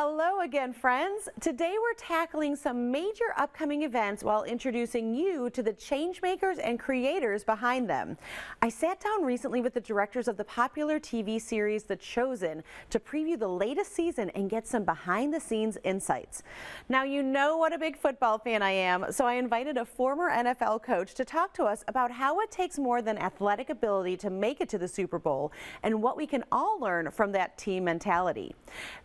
Hello again, friends. Today we're tackling some major upcoming events while introducing you to the changemakers and creators behind them. I sat down recently with the directors of the popular TV series The Chosen to preview the latest season and get some behind-the-scenes insights. Now, you know what a big football fan I am, so I invited a former NFL coach to talk to us about how it takes more than athletic ability to make it to the Super Bowl and what we can all learn from that team mentality.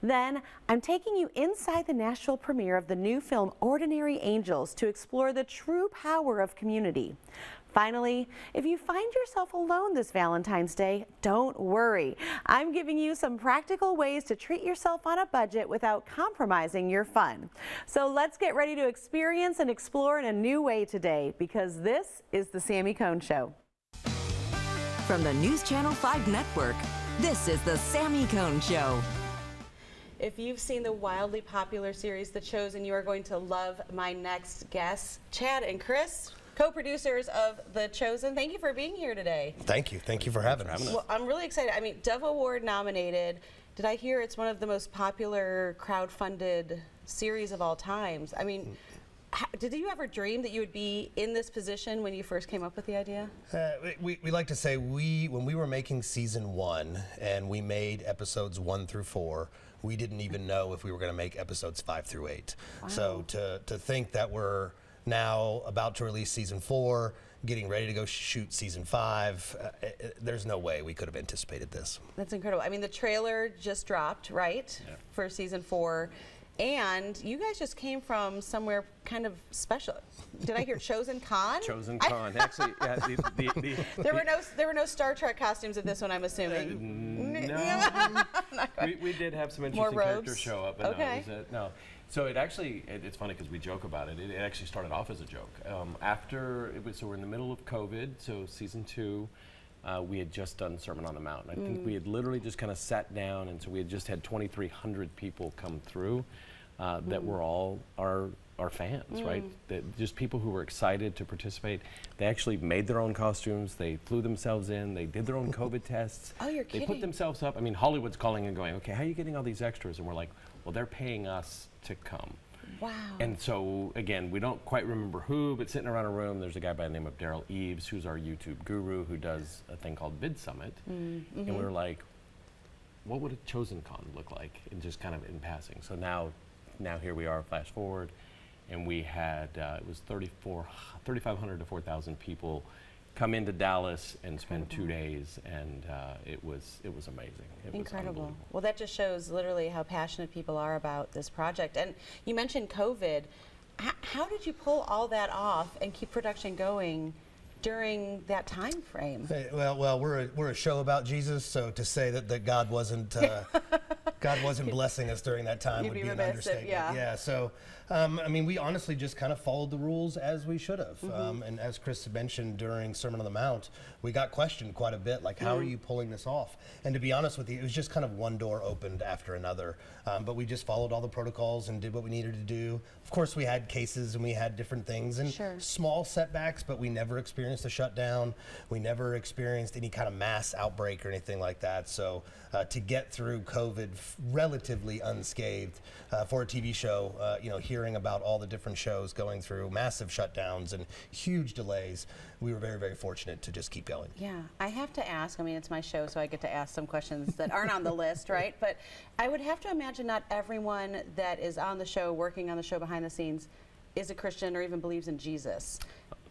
Then, I'm taking you inside the Nashville premiere of the new film Ordinary Angels to explore the true power of community. Finally, if you find yourself alone this Valentine's Day, don't worry. I'm giving you some practical ways to treat yourself on a budget without compromising your fun. So let's get ready to experience and explore in a new way today, because this is the Sami Cone Show. From the News Channel 5 Network, this is the Sami Cone Show. If you've seen the wildly popular series The Chosen, you are going to love my next guests, Chad and Chris, co-producers of The Chosen. Thank you for being here today. Thank you. Thank you for having us. Well, I'm really excited. I mean, Dove Award nominated. Did I hear it's one of the most popular crowd-funded series of all times? I mean, did you ever dream that you would be in this position when you first came up with the idea? We like to say when we were making season 1 and we made episodes 1 through 4, we didn't even know if we were going to make episodes 5 through 8. Wow. So to think that we're now about to release season 4, getting ready to go shoot season 5, there's no way we could have anticipated this. That's incredible. I mean, the trailer just dropped, right, for season 4. And you guys just came from somewhere kind of special. Did I hear Chosen Con? Chosen Con. Actually, yeah, there were no Star Trek costumes at this one, I'm assuming. No. we did have some interesting characters show up. But okay. No. So it's funny because we joke about it. It actually started off as a joke. So we're in the middle of COVID. So season 2. We had just done Sermon on the Mount. I think we had literally just kind of sat down, and so we had just had 2,300 people come through that were all our fans, right? Just people who were excited to participate. They actually made their own costumes. They flew themselves in. They did their own COVID tests. Oh, you're kidding. They put themselves up. I mean, Hollywood's calling and going, okay, how are you getting all these extras? And we're like, well, they're paying us to come. Wow. And so, again, we don't quite remember who, but sitting around a room, there's a guy by the name of Daryl Eves, who's our YouTube guru, who does a thing called Bid Summit. And we were like, what would a Chosen Con look like? And just kind of in passing. So now here we are, flash forward, and we had, it was 3,500 to 4,000 people come into Dallas and spend 2 days, and it was amazing. It incredible. Was well, that just shows literally how passionate people are about this project. And you mentioned COVID. How did you pull all that off and keep production going during that time frame? Well, we're a show about Jesus, so to say that God wasn't blessing us during that time would be an understatement. Yeah. So, I mean, we honestly just kind of followed the rules as we should have. And as Chris mentioned during Sermon on the Mount, we got questioned quite a bit, like, how are you pulling this off? And to be honest with you, it was just kind of one door opened after another. But we just followed all the protocols and did what we needed to do. Of course, we had cases and we had different things and small setbacks, but we never experienced a shutdown. We never experienced any kind of mass outbreak or anything like that. So to get through COVID relatively unscathed for a TV show, hearing about all the different shows going through massive shutdowns and huge delays, we were very, very fortunate to just keep going. Yeah, I have to ask, I mean, it's my show, so I get to ask some questions that aren't on the list, right? But I would have to imagine not everyone that is on the show, working on the show behind the scenes, is a Christian or even believes in Jesus.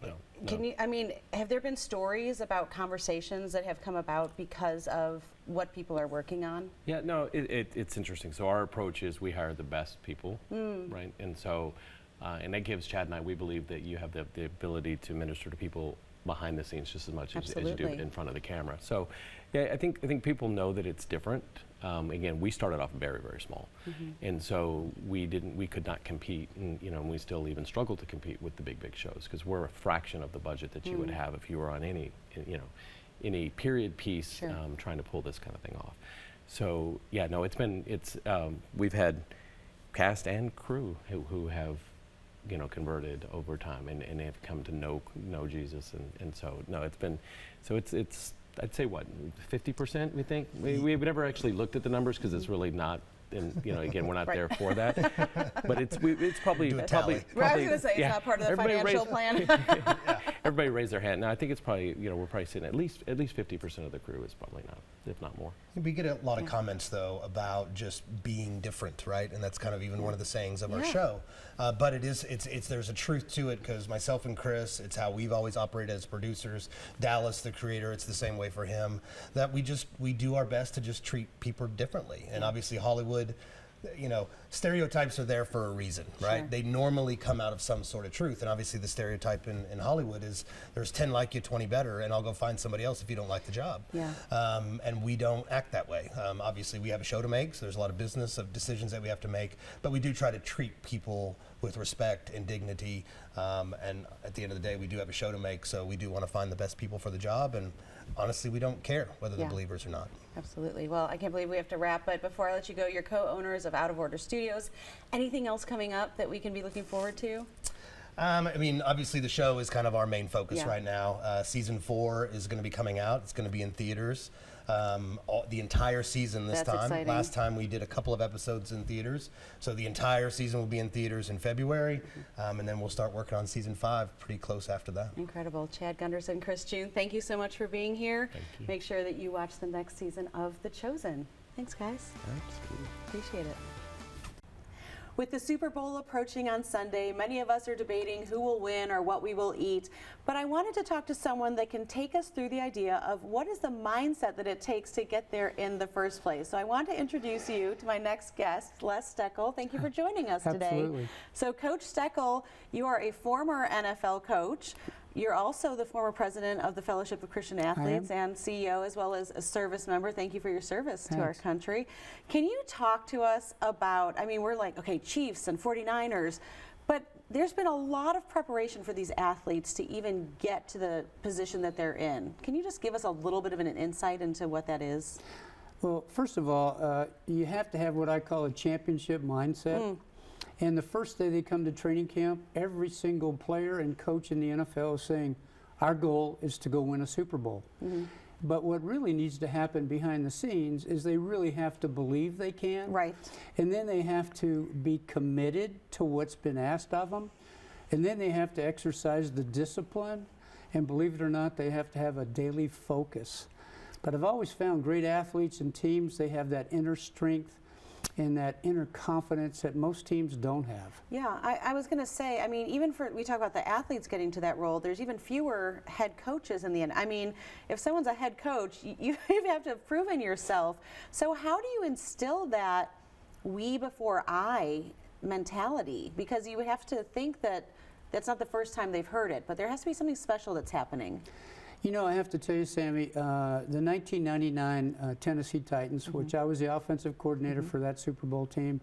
No. Can you, I mean, have there been stories about conversations that have come about because of what people are working on? Yeah, no, it's interesting. So our approach is we hire the best people, right? And so, and that gives Chad and I, we believe that you have the ability to minister to people behind the scenes just as much as you do it in front of the camera. So, yeah, I think people know that it's different. Again, we started off very, very small, and so we could not compete, and we still even struggle to compete with the big shows because we're a fraction of the budget that you would have if you were on any period piece trying to pull this kind of thing off. So yeah, no, we've had cast and crew who have converted over time and have come to know Jesus, and so no, it's I'd say what, 50%, we think? We've never actually looked at the numbers because it's really not and again, we're not there for that. But it's probably I was going to say, it's not part of the financial plan. Everybody raise their hand. Now, I think it's probably, we're probably sitting at least 50% of the crew is probably not, if not more. We get a lot of comments, though, about just being different, right? And that's kind of even one of the sayings of our show. But there's a truth to it, because myself and Chris, it's how we've always operated as producers. Dallas, the creator, it's the same way for him. That we do our best to just treat people differently. And obviously Hollywood, stereotypes are there for a reason, right? Sure. They normally come out of some sort of truth. And obviously the stereotype in Hollywood is there's 10 like you, 20 better, and I'll go find somebody else if you don't like the job. Yeah. And we don't act that way. Obviously we have a show to make, so there's a lot of business of decisions that we have to make, but we do try to treat people with respect and dignity. And at the end of the day, we do have a show to make, so we do want to find the best people for the job. And honestly, we don't care whether they're believers or not. Absolutely. Well, I can't believe we have to wrap, but before I let you go, you're co-owners of Out of Order Studios. Anything else coming up that we can be looking forward to? Obviously the show is kind of our main focus right now. Season 4 is going to be coming out. It's going to be in theaters. The entire season this time. Exciting. Last time we did a couple of episodes in theaters. So the entire season will be in theaters in February. And then we'll start working on season 5 pretty close after that. Incredible. Chad Gunderson, Chris June, thank you so much for being here. Thank you. Make sure that you watch the next season of The Chosen. Thanks, guys. Absolutely. Appreciate it. With the Super Bowl approaching on Sunday, many of us are debating who will win or what we will eat. But I wanted to talk to someone that can take us through the idea of what is the mindset that it takes to get there in the first place. So I want to introduce you to my next guest, Les Steckel. Thank you for joining us today. Absolutely. So Coach Steckel, you are a former NFL coach. You're also the former president of the Fellowship of Christian Athletes and CEO, as well as a service member. Thank you for your service to our country. Can you talk to us about, we're like, okay, Chiefs and 49ers, but there's been a lot of preparation for these athletes to even get to the position that they're in. Can you just give us a little bit of an insight into what that is? Well, first of all, you have to have what I call a championship mindset. And the first day they come to training camp, every single player and coach in the NFL is saying, our goal is to go win a Super Bowl. But what really needs to happen behind the scenes is they really have to believe they can. Right. And then they have to be committed to what's been asked of them. And then they have to exercise the discipline. And believe it or not, they have to have a daily focus. But I've always found great athletes and teams, they have that inner strength and that inner confidence that most teams don't have. Yeah, I was going to say, even we talk about the athletes getting to that role, there's even fewer head coaches in the end. If someone's a head coach, you have to have proven yourself. So how do you instill that we before I mentality? Because you have to think that that's not the first time they've heard it, but there has to be something special that's happening. I have to tell you, Sammy, the 1999 Tennessee Titans, which I was the offensive coordinator for that Super Bowl team,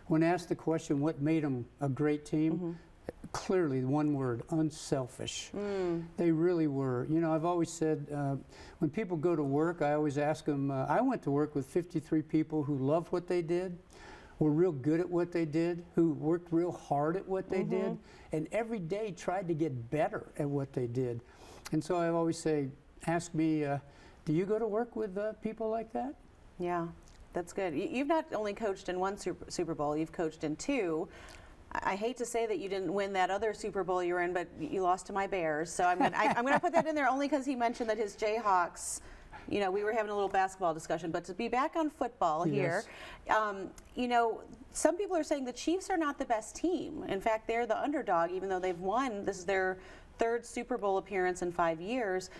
when asked the question, what made them a great team, clearly one word, unselfish. They really were. I've always said, when people go to work, I always ask them, I went to work with 53 people who loved what they did, were real good at what they did, who worked real hard at what they did, and every day tried to get better at what they did. And so I always say, ask me, do you go to work with people like that? Yeah, that's good. You've not only coached in one Super Bowl, you've coached in 2. I hate to say that you didn't win that other Super Bowl you were in, but you lost to my Bears. So I'm going to put that in there only because he mentioned that his Jayhawks, we were having a little basketball discussion, but to be back on football here, some people are saying the Chiefs are not the best team. In fact, they're the underdog, even though they've won. This is their 3rd Super Bowl appearance in 5 years.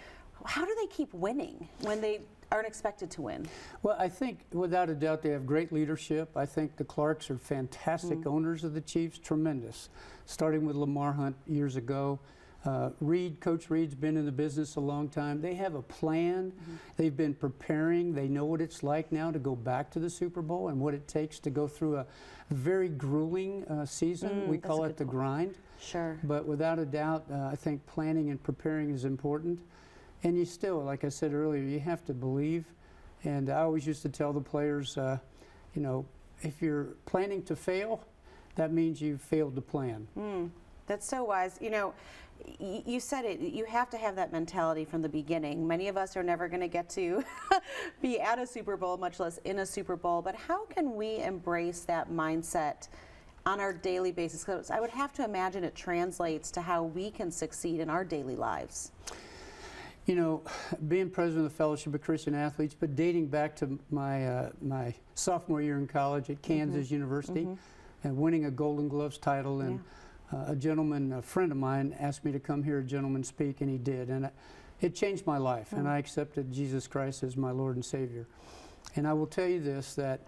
How do they keep winning when they aren't expected to win? Well, I think without a doubt they have great leadership. I think the Clarks are fantastic owners of the Chiefs, tremendous, starting with Lamar Hunt years ago. Coach Reed's been in the business a long time. They have a plan. They've been preparing. They know what it's like now to go back to the Super Bowl and what it takes to go through a very grueling season. We call it the grind. Sure. But without a doubt, I think planning and preparing is important. And you still, like I said earlier, you have to believe. And I always used to tell the players, if you're planning to fail, that means you've failed to plan. That's so wise. You know, you said it, you have to have that mentality from the beginning. Many of us are never going to get to be at a Super Bowl, much less in a Super Bowl, but how can we embrace that mindset on our daily basis? Because I would have to imagine it translates to how we can succeed in our daily lives. You know, being president of the Fellowship of Christian Athletes, but dating back to my my sophomore year in college at Kansas University, and winning a Golden Gloves title, and a gentleman, a friend of mine, asked me to come hear a gentleman speak, and he did, and it changed my life, and I accepted Jesus Christ as my Lord and Savior. And I will tell you this, that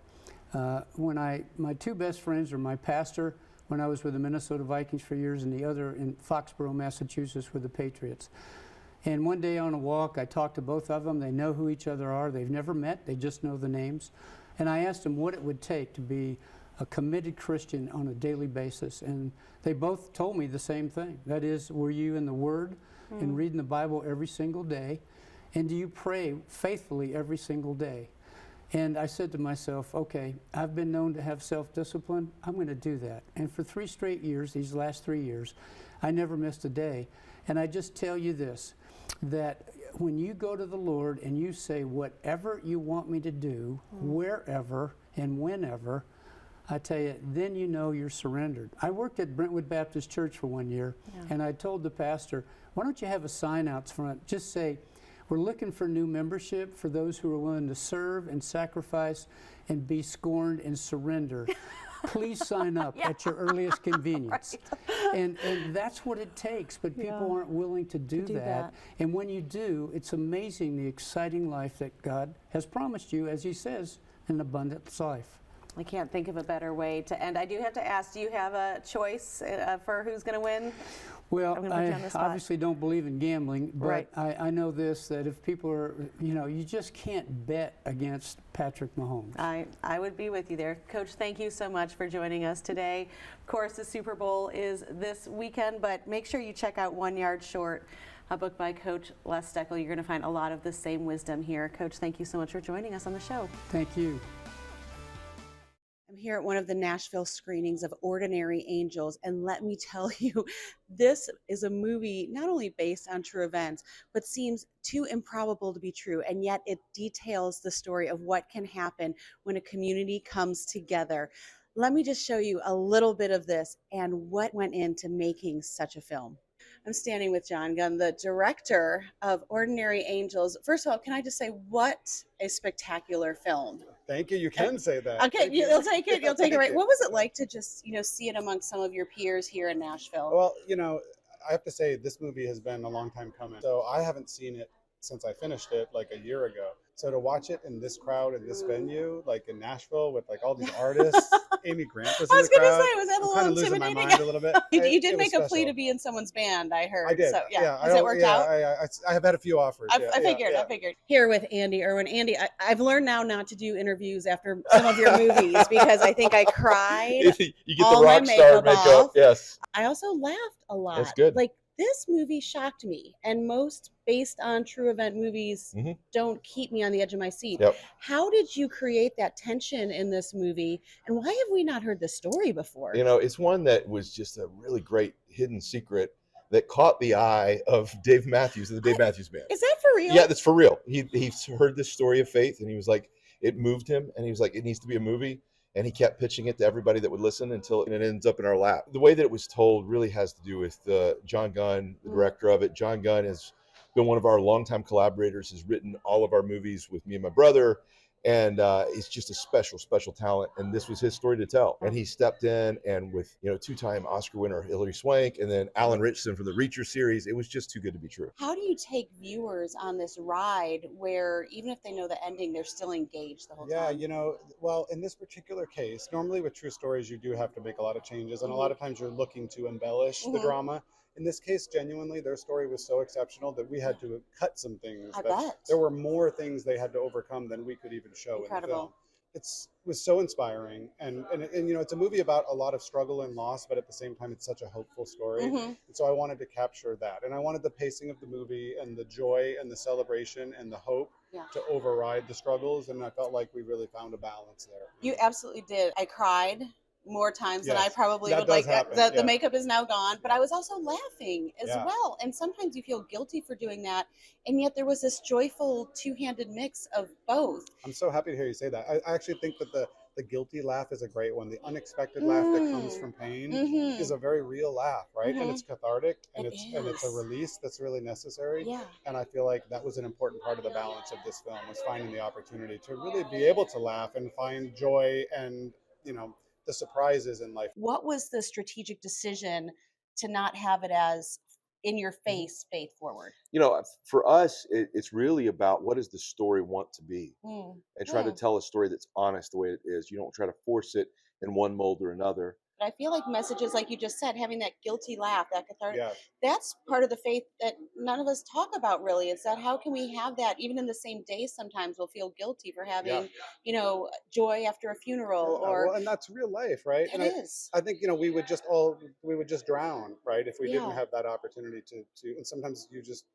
when my two best friends are my pastor when I was with the Minnesota Vikings for years, and the other in Foxborough, Massachusetts with the Patriots. And one day on a walk, I talked to both of them. They know who each other are. They've never met. They just know the names. And I asked them what it would take to be a committed Christian on a daily basis. And they both told me the same thing. That is, were you in the Word and reading the Bible every single day? And do you pray faithfully every single day? And I said to myself, okay, I've been known to have self-discipline. I'm going to do that. And for 3 straight years, these last 3 years, I never missed a day. And I just tell you this, that when you go to the Lord and you say, whatever you want me to do, wherever and whenever, I tell you, then you know you're surrendered. I worked at Brentwood Baptist Church for 1 year, and I told the pastor, why don't you have a sign out front, just say, we're looking for new membership for those who are willing to serve and sacrifice and be scorned and surrender. Please sign up at your earliest convenience. And that's what it takes, but people aren't willing to do that. And when you do, it's amazing the exciting life that God has promised you, as he says, an abundant life. I can't think of a better way to end. I do have to ask, do you have a choice for who's going to win? Well, I obviously don't believe in gambling, but I know this, that if people are, you know, you just can't bet against Patrick Mahomes. I would be with you there. Coach, thank you so much for joining us today. Of course, the Super Bowl is this weekend, but make sure you check out 1 Yard Short, a book by Coach Les Steckel. You're going to find a lot of the same wisdom here. Coach, thank you so much for joining us on the show. Thank you. I'm here at one of the Nashville screenings of Ordinary Angels, and let me tell you, this is a movie not only based on true events, but seems too improbable to be true, and yet it details the story of what can happen when a community comes together. Let me just show you a little bit of this and what went into making such a film. I'm standing with John Gunn, the director of Ordinary Angels. First of all, can I just say, what a spectacular film. Thank you. You can say that. Okay, you'll take it. You'll take it right. What was it like to just, see it amongst some of your peers here in Nashville? Well, I have to say this movie has been a long time coming. So I haven't seen it since I finished it like a year ago. So to watch it in this crowd, in this venue, like in Nashville with like all these artists, Amy Grant was in the crowd. I was going to say, was that a little intimidating? Losing my mind a little bit. You did make a plea to be in someone's band, I heard. I did. So, yeah. Has it worked out? I have had a few offers. I figured. Here with Andy Irwin. Andy, I've learned now not to do interviews after some of your movies because I think I cried. You get the rock star makeup. Yes. I also laughed a lot. That's good. Like, this movie shocked me, and most based on true event movies don't keep me on the edge of my seat. Yep. How did you create that tension in this movie, and why have we not heard this story before? It's one that was just a really great hidden secret that caught the eye of Dave Matthews and the Dave Matthews Band. Is that for real? Yeah, that's for real. He heard this story of faith, and he was like, it moved him, and he was like, it needs to be a movie. And he kept pitching it to everybody that would listen until it ends up in our lap. The way that it was told really has to do with John Gunn, the director of it. John Gunn has been one of our longtime collaborators, has written all of our movies with me and my brother. And he's just a special talent. And this was his story to tell. And he stepped in, and with, 2-time Oscar winner Hilary Swank, and then Alan Richardson from the Reacher series, it was just too good to be true. How do you take viewers on this ride where even if they know the ending, they're still engaged the whole time? Yeah, well, in this particular case, normally with true stories, you do have to make a lot of changes. And a lot of times you're looking to embellish the drama. In this case, genuinely, their story was so exceptional that we had to cut some things. I bet. There were more things they had to overcome than we could even show in the film. It was so inspiring. And it's a movie about a lot of struggle and loss, but at the same time, it's such a hopeful story. And so I wanted to capture that. And I wanted the pacing of the movie and the joy and the celebration and the hope to override the struggles. And I felt like we really found a balance there. You absolutely did. I cried more times than I Yes, probably that would does like. happen, The yeah. makeup is now gone, but I was also laughing as Yeah. well. And sometimes you feel guilty for doing that. And yet there was this joyful two-handed mix of both. I'm so happy to hear you say that. I actually think that the guilty laugh is a great one. The unexpected laugh that comes from pain is a very real laugh, right? And it's cathartic, and it's a release that's really necessary. Yeah. And I feel like that was an important part of the balance of this film, was finding the opportunity to really be able to laugh and find joy and, you know, the surprises in life. What was the strategic decision to not have it as in your face faith forward? You know, for us, it's really about what does the story want to be, and try to Mm. tell a story that's honest the way it is. You don't try to force it in one mold or another. But I feel like messages like you just said, having that guilty laugh, that cathartic, Yeah. that's part of the faith that none of us talk about really. Is that how can we have that even in the same day? Sometimes we'll feel guilty for having, you know, joy after a funeral Yeah, or well, and that's real life, right? it And is. I think, you know, we would just drown, right, if we didn't Yeah. have that opportunity to. And sometimes you just,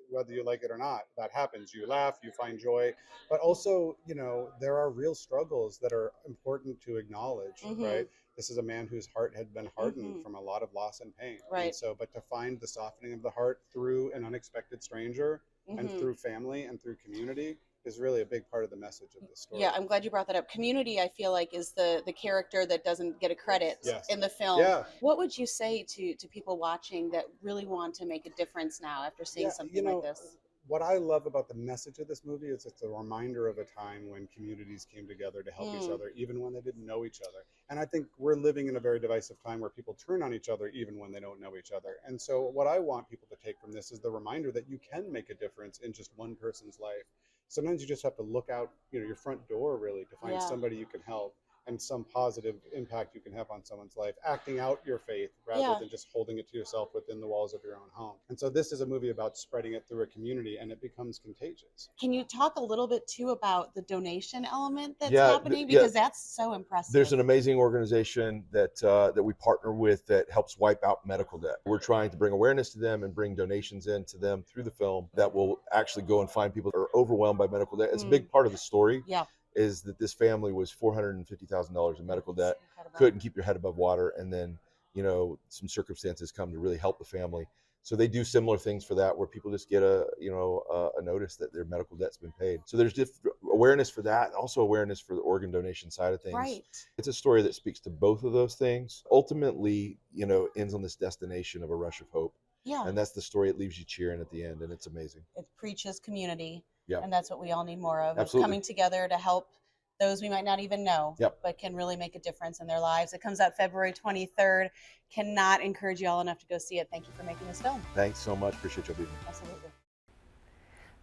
whether you like it or not, that happens. You laugh, you find joy, but also, you know, there are real struggles that are important to acknowledge, right? This is a man whose heart had been hardened from a lot of loss and pain, Right. And so, but to find the softening of the heart through an unexpected stranger and through family and through community is really a big part of the message of this story. Yeah, I'm glad you brought that up. Community, I feel like, is the character that doesn't get a credit Yes. in the film. Yeah. What would you say to people watching that really want to make a difference now after seeing something you know, like this? what I love about the message of this movie is it's a reminder of a time when communities came together to help each other, even when they didn't know each other. And I think we're living in a very divisive time where people turn on each other even when they don't know each other. And so what I want people to take from this is the reminder that you can make a difference in just one person's life. Sometimes you just have to look out, you know, your front door really to find somebody you can help and some positive impact you can have on someone's life, acting out your faith rather than just holding it to yourself within the walls of your own home. And so this is a movie about spreading it through a community, and it becomes contagious. Can you talk a little bit too about the donation element that's Yeah, happening? Because that's so impressive. There's an amazing organization that we partner with that helps wipe out medical debt. We're trying to bring awareness to them and bring donations in to them through the film that will actually go and find people that are overwhelmed by medical debt. It's a big part of the story. Yeah. Is that this family was $450,000 in medical debt, Incredible. couldn't keep your head above water, and then, you know, some circumstances come to really help the family. So they do similar things for that, where people just get a notice that their medical debt's been paid. So there's awareness for that, and also awareness for the organ donation side of things. Right. It's a story that speaks to both of those things. Ultimately, you know, ends on this destination of a rush of hope. Yeah. And that's the story. It leaves you cheering at the end, and it's amazing. It preaches community. Yeah. And that's what we all need more of Absolutely. coming together to help those we might not even know, but can really make a difference in their lives. It comes out February 23rd. Cannot encourage you all enough to go see it. Thank you for making this film. Thanks so much. Appreciate you being here. Absolutely.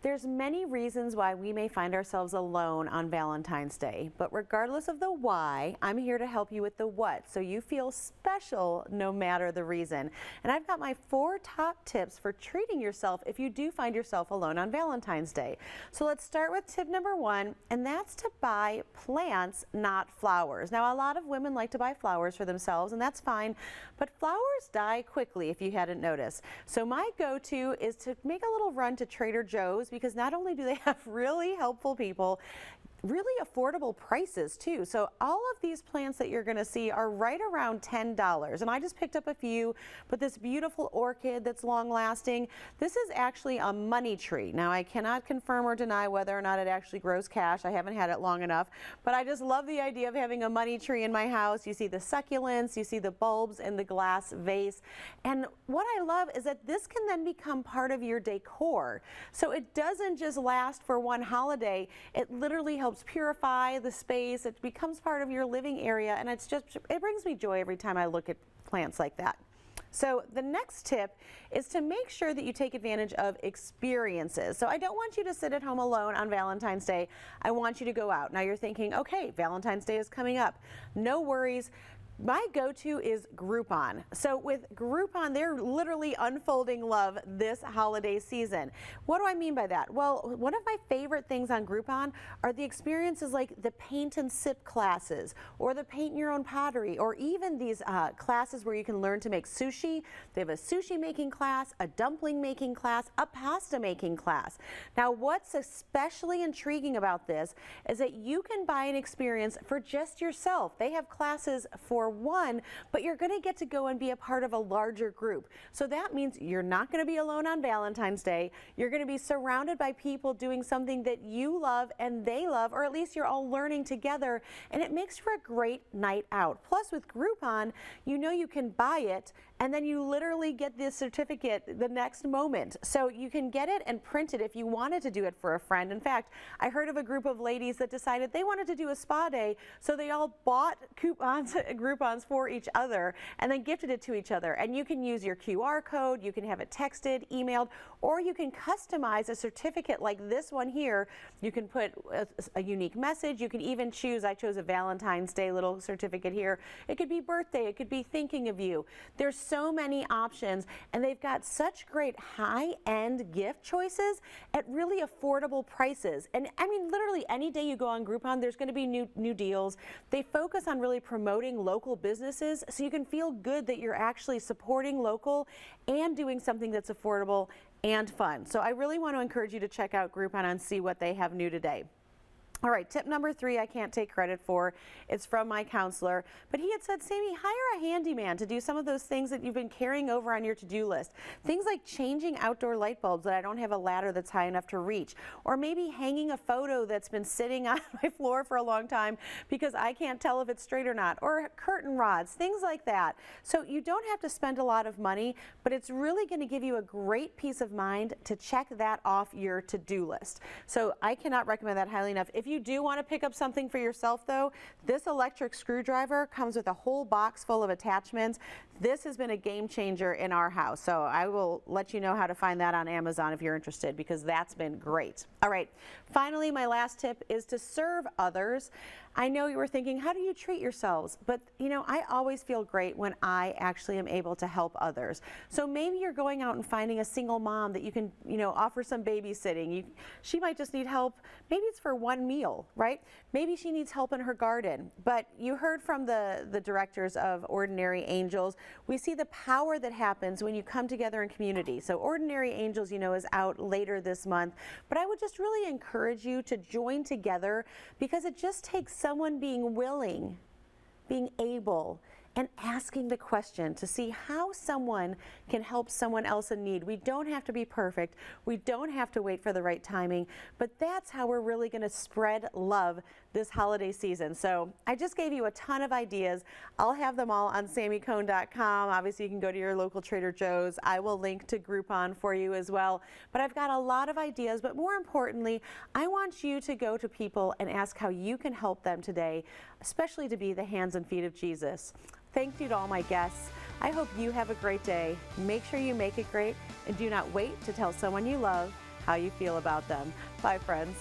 There's many reasons why we may find ourselves alone on Valentine's Day, but regardless of the why, I'm here to help you with the what, so you feel special no matter the reason. And I've got my 4 top tips for treating yourself if you do find yourself alone on Valentine's Day. So let's start with tip number 1, and that's to buy plants, not flowers. Now, a lot of women like to buy flowers for themselves, and that's fine, but flowers die quickly if you hadn't noticed. So my go-to is to make a little run to Trader Joe's, because not only do they have really helpful people, really affordable prices too. So all of these plants that you're going to see are right around $10. And I just picked up a few, but this beautiful orchid that's long lasting, this is actually a money tree. Now I cannot confirm or deny whether or not it actually grows cash. I haven't had it long enough, but I just love the idea of having a money tree in my house. You see the succulents, you see the bulbs in the glass vase. And what I love is that this can then become part of your decor. So it doesn't just last for one holiday. It literally helps purify the space. It becomes part of your living area, and it brings me joy every time I look at plants like that. So the next tip is to make sure that you take advantage of experiences. So I don't want you to sit at home alone on Valentine's Day. I want you to go out. Now you're thinking, okay, Valentine's Day is coming up. No worries. My go-to is Groupon. So with Groupon, they're literally unfolding love this holiday season. What do I mean by that? Well, one of my favorite things on Groupon are the experiences like the paint and sip classes, or the paint your own pottery, or even these classes where you can learn to make sushi. They have a sushi making class, a dumpling making class, a pasta making class. Now, what's especially intriguing about this is that you can buy an experience for just yourself. They have classes for for one, but you're going to get to go and be a part of a larger group. So that means you're not going to be alone on Valentine's Day. You're going to be surrounded by people doing something that you love and they love, or at least you're all learning together, and it makes for a great night out. Plus, with Groupon, you know you can buy it and then you literally get this certificate the next moment. So you can get it and print it if you wanted to do it for a friend. In fact, I heard of a group of ladies that decided they wanted to do a spa day, so they all bought Groupons for each other and then gifted it to each other. And you can use your QR code, you can have it texted, emailed, or you can customize a certificate like this one here. You can put a unique message. You can even choose, I chose a Valentine's Day little certificate here. It could be birthday, it could be thinking of you. There's so many options, and they've got such great high-end gift choices at really affordable prices. And I mean, literally any day you go on Groupon, there's going to be new deals. They focus on really promoting local businesses, so you can feel good that you're actually supporting local and doing something that's affordable and fun. So I really want to encourage you to check out Groupon and see what they have new today. All right, tip number 3, I can't take credit for. It's from my counselor, but he had said, Sami, hire a handyman to do some of those things that you've been carrying over on your to-do list. Things like changing outdoor light bulbs that I don't have a ladder that's high enough to reach, or maybe hanging a photo that's been sitting on my floor for a long time because I can't tell if it's straight or not, or curtain rods, things like that. So you don't have to spend a lot of money, but it's really going to give you a great peace of mind to check that off your to-do list. So I cannot recommend that highly enough. If you do want to pick up something for yourself though, this electric screwdriver comes with a whole box full of attachments. This has been a game changer in our house, so I will let you know how to find that on Amazon if you're interested, because that's been great. All right, finally, my last tip is to serve others. I know you were thinking, how do you treat yourselves? But you know, I always feel great when I actually am able to help others. So maybe you're going out and finding a single mom that you can, offer some babysitting. She might just need help. Maybe it's for one meal, right? Maybe she needs help in her garden. But you heard from the directors of Ordinary Angels. We see the power that happens when you come together in community. So Ordinary Angels, is out later this month. But I would just really encourage you to join together, because it just takes someone being willing, being able, and asking the question to see how someone can help someone else in need. We don't have to be perfect. We don't have to wait for the right timing, but that's how we're really going to spread love this holiday season. So I just gave you a ton of ideas. I'll have them all on SamiCone.com. Obviously, you can go to your local Trader Joe's. I will link to Groupon for you as well. But I've got a lot of ideas, but more importantly, I want you to go to people and ask how you can help them today, especially to be the hands and feet of Jesus. Thank you to all my guests. I hope you have a great day. Make sure you make it great, and do not wait to tell someone you love how you feel about them. Bye, friends.